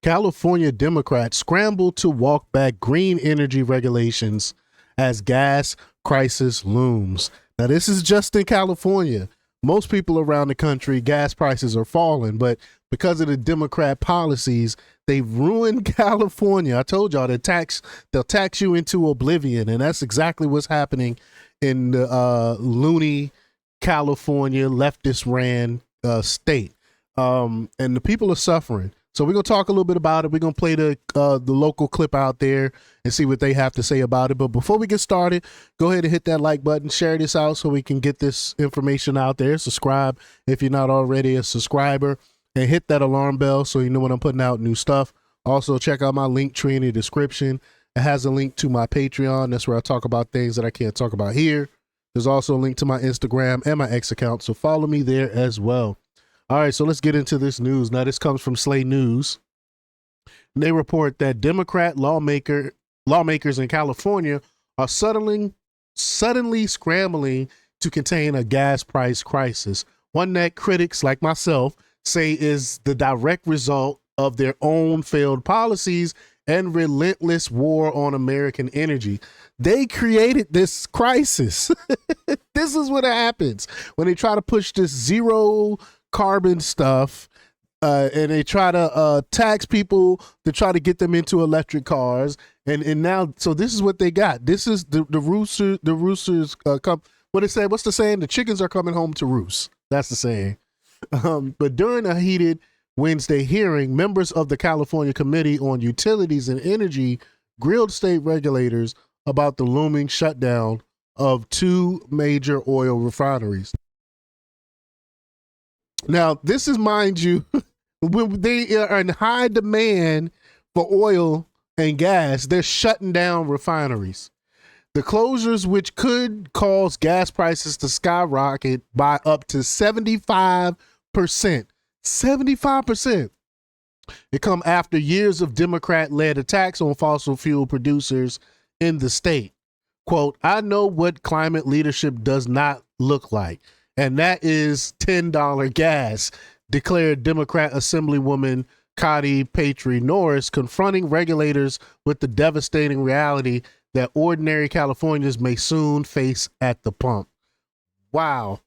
California Democrats scramble to walk back green energy regulations as gas crisis looms. Now, this is just in California. Most people around the country, gas prices are falling, but because of the Democrat policies, they've ruined California. I told y'all they'll tax you into oblivion, and that's exactly what's happening in the loony California leftist ran state. And the people are suffering. So we're going to talk a little bit about it. We're going to play the local clip out there and see what they have to say about it. But before we get started, go ahead and hit that like button, share this out so we can get this information out there. Subscribe if you're not already a subscriber, and hit that alarm bell so you know when I'm putting out new stuff. Also, check out my link tree in the description. It has a link to my Patreon. That's where I talk about things that I can't talk about here. There's also a link to my Instagram and my X account, so follow me there as well. All right, so let's get into this news. Now, this comes from Slay News. They report that Democrat lawmakers in California are suddenly scrambling to contain a gas price crisis, one that critics like myself say is the direct result of their own failed policies and relentless war on American energy. They created this crisis. This is what happens when they try to push this zero carbon stuff, and they try to tax people to try to get them into electric cars, and now, so this is what they got. This is the roosters come. What it say? What's the saying? The chickens are coming home to roost. That's the saying. But during a heated Wednesday hearing, members of the California Committee on Utilities and Energy grilled state regulators about the looming shutdown of two major oil refineries. Now, this is, mind you, when they are in high demand for oil and gas, they're shutting down refineries. The closures, which could cause gas prices to skyrocket by up to 75%. 75%. It come after years of Democrat-led attacks on fossil fuel producers in the state. Quote, I know what climate leadership does not look like, and that is $10 gas, declared Democrat Assemblywoman Cotty Patry Norris, confronting regulators with the devastating reality that ordinary Californians may soon face at the pump. Wow.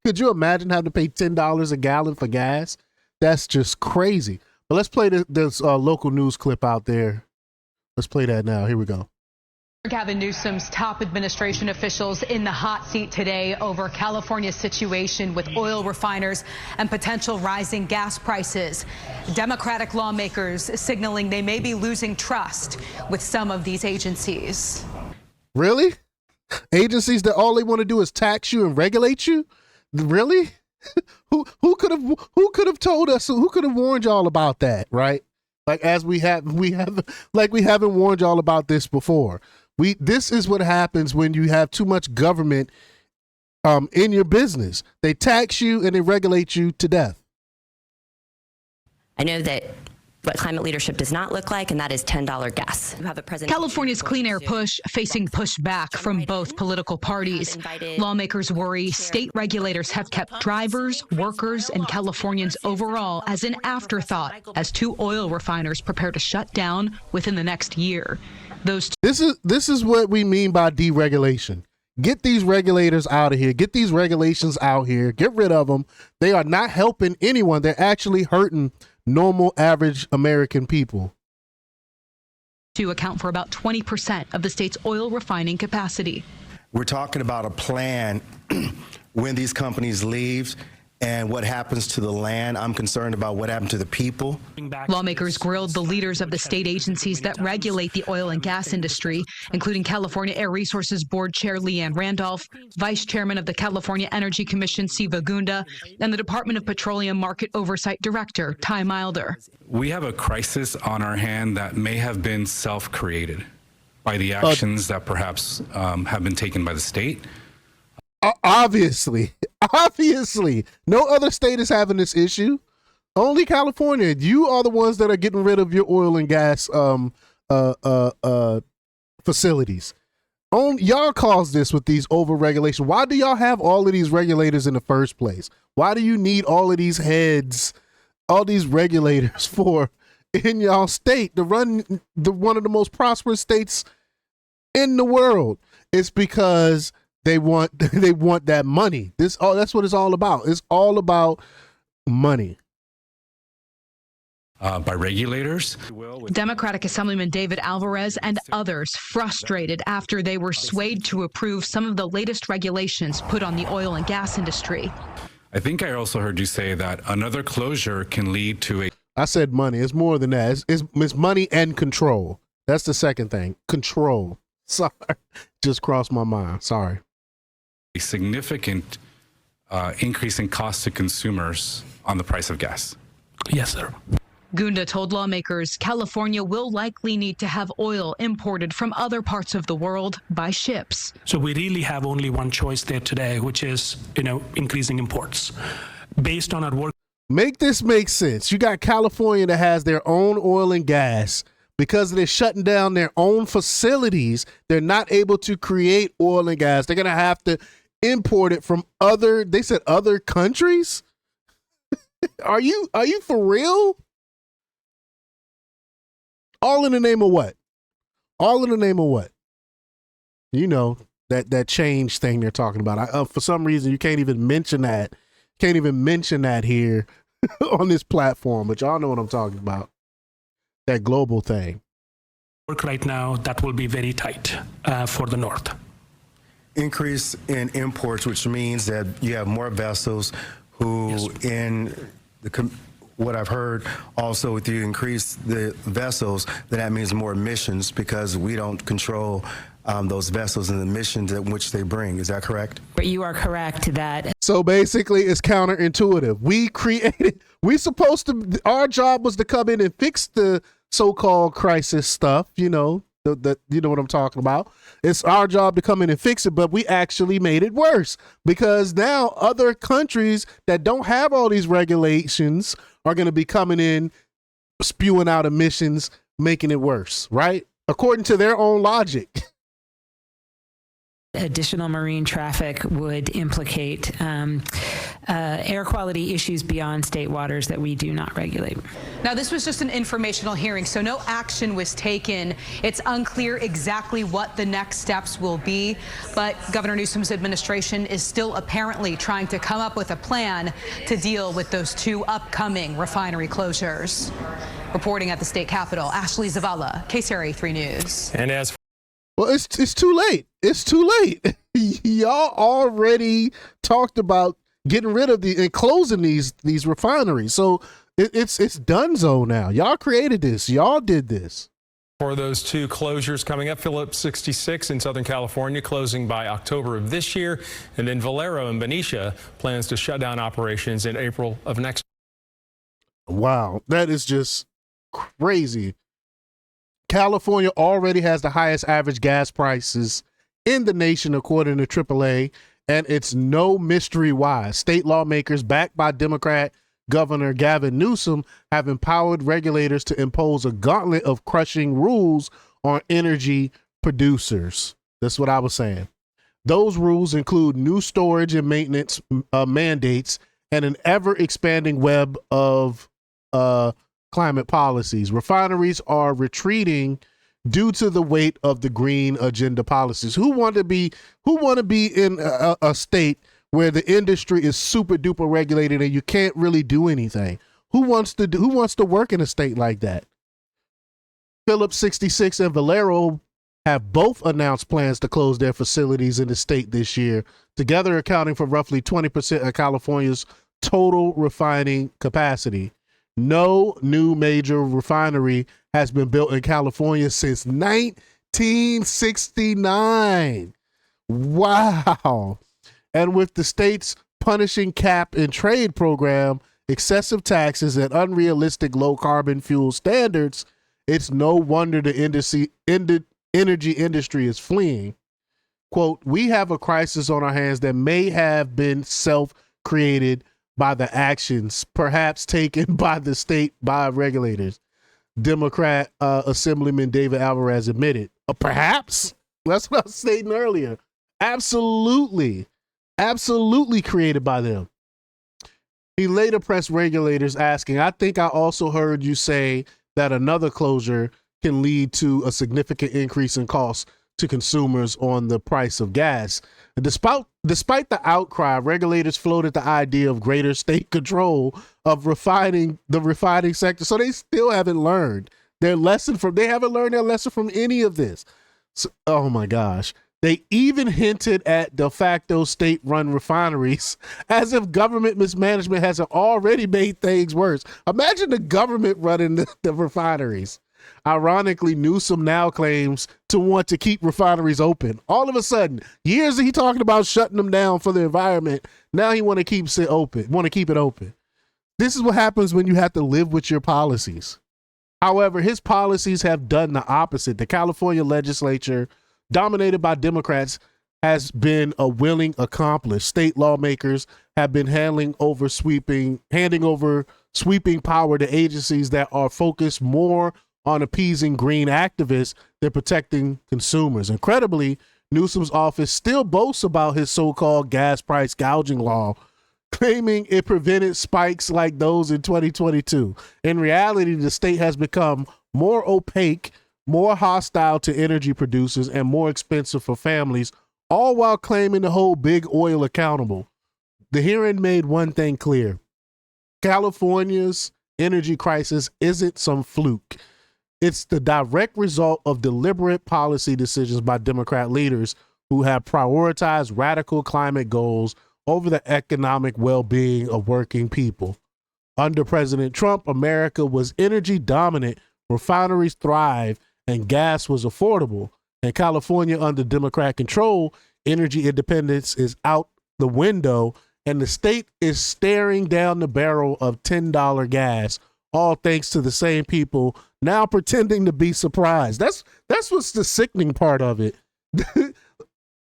Could you imagine having to pay $10 a gallon for gas? That's just crazy. But let's play this local news clip out there. Let's play that now. Here we go. Gavin Newsom's top administration officials in the hot seat today over California's situation with oil refiners and potential rising gas prices. Democratic lawmakers signaling they may be losing trust with some of these agencies. Really? Agencies that all they want to do is tax you and regulate you? Really? Who could have told us? Who could have warned y'all about that? Right? Like, as we haven't warned y'all about this before. This is what happens when you have too much government in your business. They tax you and they regulate you to death. I know that what climate leadership does not look like, and that is $10 gas. California's clean air push facing pushback from both political parties. Lawmakers worry state regulators have kept drivers, workers, and Californians overall as an afterthought as two oil refiners prepare to shut down within the next year. This is what we mean by deregulation. Get these regulators out of here. Get these regulations out here. Get rid of them. They are not helping anyone. They're actually hurting normal, average American people. To account for about 20% of the state's oil refining capacity. We're talking about a plan when these companies leave and what happens to the land. I'm concerned about what happened to the people. Lawmakers grilled the leaders of the state agencies that regulate the oil and gas industry, including California Air Resources Board Chair Leanne Randolph, Vice Chairman of the California Energy Commission Siva Gunda, and the Department of Petroleum Market Oversight Director Ty Milder. We have a crisis on our hand that may have been self-created by the actions that perhaps have been taken by the state. Obviously, no other state is having this issue. Only California. You are the ones that are getting rid of your oil and gas facilities. Y'all caused this with these over-regulation. Why do y'all have all of these regulators in the first place? Why do you need all of these heads, all these regulators for in y'all state to run one of the most prosperous states in the world. It's because they want that money. That's what it's all about. It's all about money. By regulators. Democratic Assemblyman David Alvarez and others frustrated after they were swayed to approve some of the latest regulations put on the oil and gas industry. I think I also heard you say that another closure can lead to I said money. It's more than that. It's money and control. That's the second thing. Control. Sorry. Just crossed my mind. Sorry. a significant increase in cost to consumers on the price of gas. Yes, sir. Gunda told lawmakers California will likely need to have oil imported from other parts of the world by ships. So we really have only one choice there today, which is, increasing imports. Based on our work. Make this make sense. You got California that has their own oil and gas. Because they're shutting down their own facilities, they're not able to create oil and gas. They're going to have to import it from other countries? Are you for real? All in the name of what? All in the name of what? You know, that change thing they're talking about. For some reason, you can't even mention that. Can't even mention that here on this platform, but y'all know what I'm talking about. That global thing. Work right now, that will be very tight for the North. Increase in imports, which means that you have more vessels who, Yes, what I've heard also, if you increase the vessels, then that means more emissions because we don't control those vessels and the emissions at which they bring. Is that correct? But you are correct that. So basically, it's counterintuitive. Our job was to come in and fix the so-called crisis stuff, you know what I'm talking about. It's our job to come in and fix it, but we actually made it worse because now other countries that don't have all these regulations are going to be coming in, spewing out emissions, making it worse, right? According to their own logic. Additional marine traffic would implicate air quality issues beyond state waters that we do not regulate. Now, this was just an informational hearing, so no action was taken. It's unclear exactly what the next steps will be, but Governor Newsom's administration is still apparently trying to come up with a plan to deal with those two upcoming refinery closures. Reporting at the state capitol, Ashley Zavala, KCRA 3 News. And as Well, it's too late. It's too late. Y'all already talked about getting rid of and closing these refineries. So it's donezo now. Y'all created this. Y'all did this. For those two closures coming up, Phillips 66 in Southern California crazy by October of this year, and then Valero in Benicia plans to shut down operations in April of next year. Wow, that is just crazy. California already has the highest average gas prices in the nation, according to AAA, and it's no mystery why. State lawmakers, backed by Democrat Governor Gavin Newsom, have empowered regulators to impose a gauntlet of crushing rules on energy producers. That's what I was saying. Those rules include new storage and maintenance mandates and an ever-expanding web of climate policies. Refineries are retreating due to the weight of the green agenda policies. Who want to be in a state where the industry is super duper regulated and you can't really do anything? Who wants to work in a state like that? Phillips 66 and Valero have both announced plans to close their facilities in the state this year, together accounting for roughly 20% of California's total refining capacity. No new major refinery has been built in California since 1969. Wow. And with the state's punishing cap and trade program, excessive taxes, and unrealistic low carbon fuel standards, it's no wonder the energy industry is fleeing. Quote, we have a crisis on our hands that may have been self-created by the actions perhaps taken by the state by regulators. Democrat Assemblyman David Alvarez admitted. Perhaps? That's what I was stating earlier. Absolutely created by them. He later pressed regulators asking, I think I also heard you say that another closure can lead to a significant increase in costs to consumers on the price of gas. And despite the outcry, regulators floated the idea of greater state control of the refining sector. So they still haven't learned their lesson they haven't learned their lesson from any of this. So, oh my gosh. They even hinted at de facto state-run refineries as if government mismanagement hasn't already made things worse. Imagine the government running the refineries. Ironically, Newsom now claims to want to keep refineries open. All of a sudden, years he talking about shutting them down for the environment. Now he want to keep it open. This is what happens when you have to live with your policies. However, his policies have done the opposite. The California legislature, dominated by Democrats, has been a willing accomplice. State lawmakers have been handing over sweeping power to agencies that are focused more on appeasing green activists than protecting consumers. Incredibly, Newsom's office still boasts about his so-called gas price gouging law, claiming it prevented spikes like those in 2022. In reality, the state has become more opaque, more hostile to energy producers, and more expensive for families, all while claiming to hold big oil accountable. The hearing made one thing clear. California's energy crisis isn't some fluke. It's the direct result of deliberate policy decisions by Democrat leaders who have prioritized radical climate goals over the economic well-being of working people. Under President Trump, America was energy dominant, refineries thrived, and gas was affordable. In California, under Democrat control, energy independence is out the window, and the state is staring down the barrel of $10 gas, all thanks to the same people now pretending to be surprised. That's what's the sickening part of it.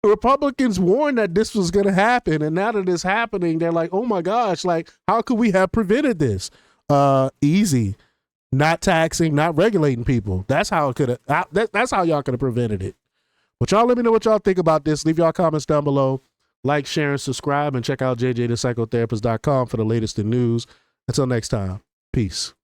Republicans warned that this was going to happen, and now that it's happening, they're like, oh my gosh, like, how could we have prevented this? Easy. Not taxing, not regulating people. That's how it could have. That's how y'all could have prevented it. But y'all let me know what y'all think about this. Leave y'all comments down below. Like, share, and subscribe, and check out jjthepsychotherapist.com for the latest in news. Until next time, peace.